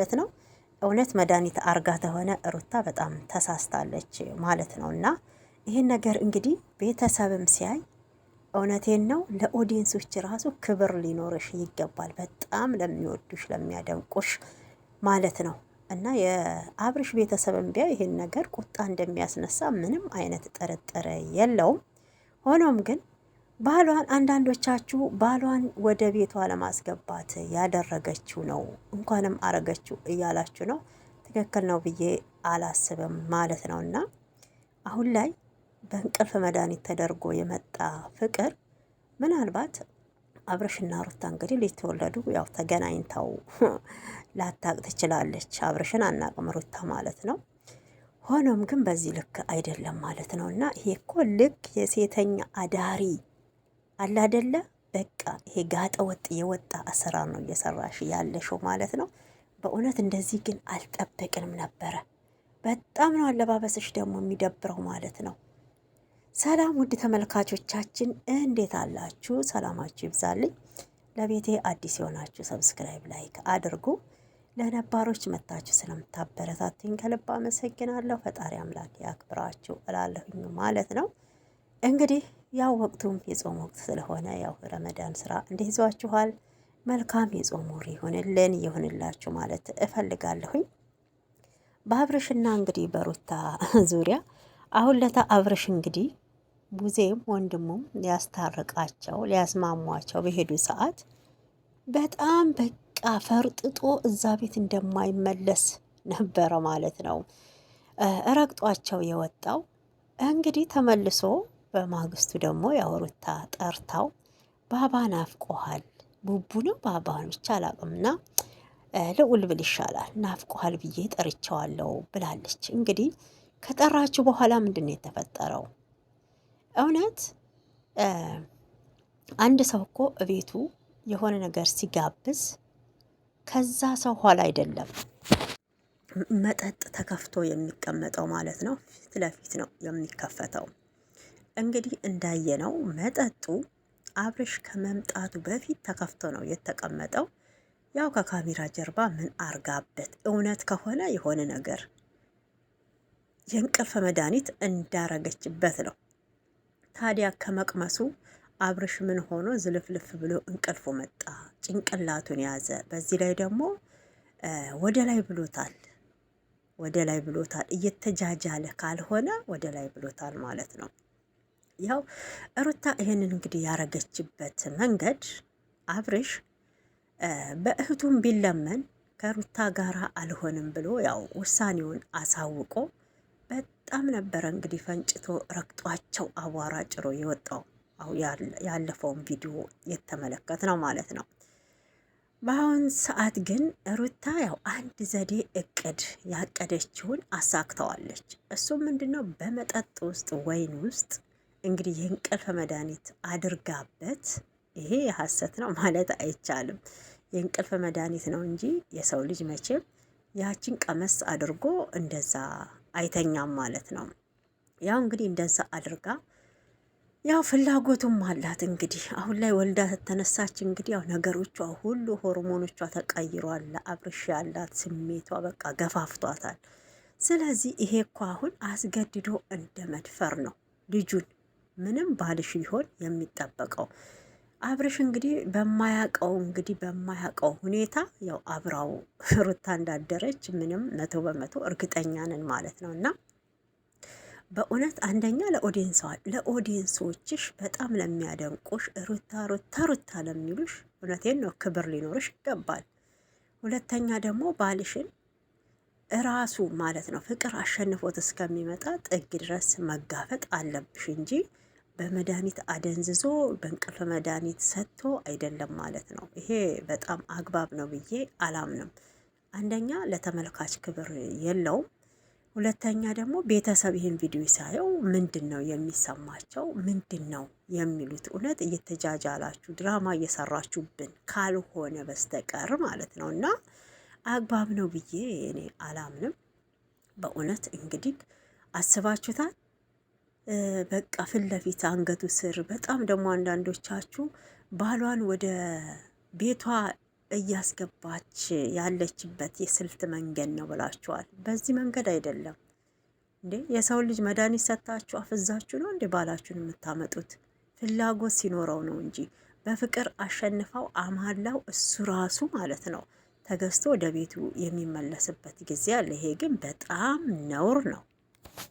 ማለት ነው። እውነት መድኃኒት አርጋ ተሆነ ሩታ በጣም ተሳስታለች ማለት ነው። እና ይህን ነገር እንግዲህ ቤተሰብም ሲያይ እውነቴን ነው ለኦዲየንሶች ራሱ ክብር ሊኖርሽ ይገባል። በጣም ለሚወዱሽ ለሚያደንቁሽ ማለት ነው። እና የአብርሽ ቤተሰብም ቢያ ይህን ነገር ቁጣ እንደሚያስነሳ ምንም አይነት ጥርጥር የለውም። ሆኖም ግን ባሏን አንዳንዶቻችሁ ባሏን ወደ ቤቷ ለማስገባት ያደረገችው ነው እንኳንም አረገችው እያላችሁ ነው። ትክክል ነው ብዬ አላስብም ማለት ነው። እና አሁን ላይ በእንቅልፍ መድኃኒት ተደርጎ የመጣ ፍቅር ምናልባት አብርሽና ሩታ እንግዲህ ሊተወለዱ ያው ተገናኝተው ላታቅ ትችላለች። አብርሽን አናቅም ሩታ ማለት ነው። ሆኖም ግን በዚህ ልክ አይደለም ማለት ነው። እና ይሄ እኮ ልክ የሴተኛ አዳሪ አለ አይደለ? በቃ ይሄ ጋጠ ወጥ የወጣ አሰራር ነው እየሰራሽ ያለሽው ማለት ነው። በእውነት እንደዚህ ግን አልጠበቅንም ነበረ። በጣም ነው አለባበስሽ ደግሞ የሚደብረው ማለት ነው። ሰላም ውድ ተመልካቾቻችን እንዴት አላችሁ? ሰላማችሁ ይብዛልኝ። ለቤቴ አዲስ የሆናችሁ ሰብስክራይብ፣ ላይክ አድርጉ። ለነባሮች መታችሁ ስለምታበረታቱኝ ከልብ አመሰግናለሁ። ፈጣሪ አምላክ ያክብራችሁ እላለሁኝ ማለት ነው። እንግዲህ ያው ወቅቱም የጾም ወቅት ስለሆነ ያው ረመዳን ስራ እንዲህ ይዟችኋል። መልካም የጾም ወር ይሆንልን ይሆንላችሁ ማለት እፈልጋለሁኝ። በአብርሽና እንግዲህ በሩታ ዙሪያ አሁን ለታ አብርሽ እንግዲህ ቡዜም ወንድሙም ሊያስታርቃቸው ሊያስማሟቸው በሄዱ ሰዓት በጣም በቃ ፈርጥጦ እዛ ቤት እንደማይመለስ ነበረ ማለት ነው ረግጧቸው የወጣው። እንግዲህ ተመልሶ በማግስቱ ደግሞ ያው ሩታ ጠርታው ባባ ናፍቆሃል፣ ቡቡ ነው ባባ ብቻ አላቅምና ልዑል ብል ይሻላል ናፍቆሃል ብዬ ጠርቸዋለሁ ብላለች። እንግዲህ ከጠራችሁ በኋላ ምንድን ነው የተፈጠረው? እውነት አንድ ሰው እኮ እቤቱ የሆነ ነገር ሲጋብዝ ከዛ ሰው ኋላ አይደለም መጠጥ ተከፍቶ የሚቀመጠው ማለት ነው። ፊት ለፊት ነው የሚከፈተው። እንግዲህ እንዳየነው መጠጡ አብርሽ ከመምጣቱ በፊት ተከፍቶ ነው የተቀመጠው። ያው ከካሜራ ጀርባ ምን አርጋበት እውነት ከሆነ የሆነ ነገር የእንቅልፍ መድኃኒት እንዳረገችበት ነው። ታዲያ ከመቅመሱ አብርሽ ምን ሆኖ ዝልፍልፍ ብሎ እንቅልፉ መጣ፣ ጭንቅላቱን ያዘ። በዚህ ላይ ደግሞ ወደ ላይ ብሎታል፣ ወደ ላይ ብሎታል። እየተጃጃለ ካልሆነ ወደ ላይ ብሎታል ማለት ነው። ያው ሩታ ይሄንን እንግዲህ ያረገችበት መንገድ አብርሽ በእህቱም ቢለመን ከሩታ ጋራ አልሆንም ብሎ ያው ውሳኔውን አሳውቆ በጣም ነበረ እንግዲህ ፈንጭቶ ረግጧቸው አቧራ ጭሮ የወጣው። አሁ ያለፈውን ቪዲዮ የተመለከት ነው ማለት ነው። በአሁን ሰዓት ግን ሩታ ያው አንድ ዘዴ እቅድ ያቀደችውን አሳክተዋለች። እሱም ምንድነው? በመጠጥ ውስጥ ወይን ውስጥ እንግዲህ የእንቅልፍ መድኃኒት አድርጋበት፣ ይሄ የሐሰት ነው ማለት አይቻልም። የእንቅልፍ መድኃኒት ነው እንጂ የሰው ልጅ መቼም ያችን ቀመስ አድርጎ እንደዛ አይተኛም ማለት ነው። ያው እንግዲህ እንደዛ አድርጋ ያው ፍላጎቱም አላት እንግዲህ አሁን ላይ ወልዳ ተነሳች። እንግዲህ ያው ነገሮቿ ሁሉ ሆርሞኖቿ ተቀይሯል። ለአብርሽ ያላት ስሜቷ በቃ ገፋፍቷታል። ስለዚህ ይሄ እኮ አሁን አስገድዶ እንደ መድፈር ነው ልጁን። ምንም ባልሽ ቢሆን የሚጠበቀው አብርሽ እንግዲህ በማያውቀው ሁኔታ ያው አብራው ሩታ እንዳደረች ምንም 100% እርግጠኛ ነን ማለት ነው። እና በእውነት አንደኛ ለኦዲየንሶችሽ በጣም ለሚያደንቁሽ ሩታ ለሚሉሽ እውነቴን ነው ክብር ሊኖርሽ ይገባል። ሁለተኛ ደግሞ ባልሽን እራሱ ማለት ነው ፍቅር አሸንፎት እስከሚመጣ ጥግ ድረስ መጋፈጥ አለብሽ እንጂ በመድኃኒት አደንዝዞ በእንቅልፍ መድኃኒት ሰጥቶ አይደለም ማለት ነው። ይሄ በጣም አግባብ ነው ብዬ አላምንም። አንደኛ ለተመልካች ክብር የለውም። ሁለተኛ ደግሞ ቤተሰብ ይህን ቪዲዮ ሳየው ምንድን ነው የሚሰማቸው? ምንድን ነው የሚሉት? እውነት እየተጃጃላችሁ ድራማ እየሰራችሁብን ካልሆነ በስተቀር ማለት ነው። እና አግባብ ነው ብዬ እኔ አላምንም። በእውነት እንግዲህ አስባችሁታል። በቃ ፊት ለፊት አንገቱ ስር በጣም ደግሞ አንዳንዶቻችሁ ባሏን ወደ ቤቷ እያስገባች ያለችበት የስልት መንገድ ነው ብላችኋል። በዚህ መንገድ አይደለም እንዴ! የሰው ልጅ መድኃኒት ሰጥታችሁ አፍዛችሁ ነው እንዴ ባላችሁን የምታመጡት? ፍላጎት ሲኖረው ነው እንጂ በፍቅር አሸንፈው አማላው እሱ ራሱ ማለት ነው ተገዝቶ ወደ ቤቱ የሚመለስበት ጊዜ አለ። ይሄ ግን በጣም ነውር ነው።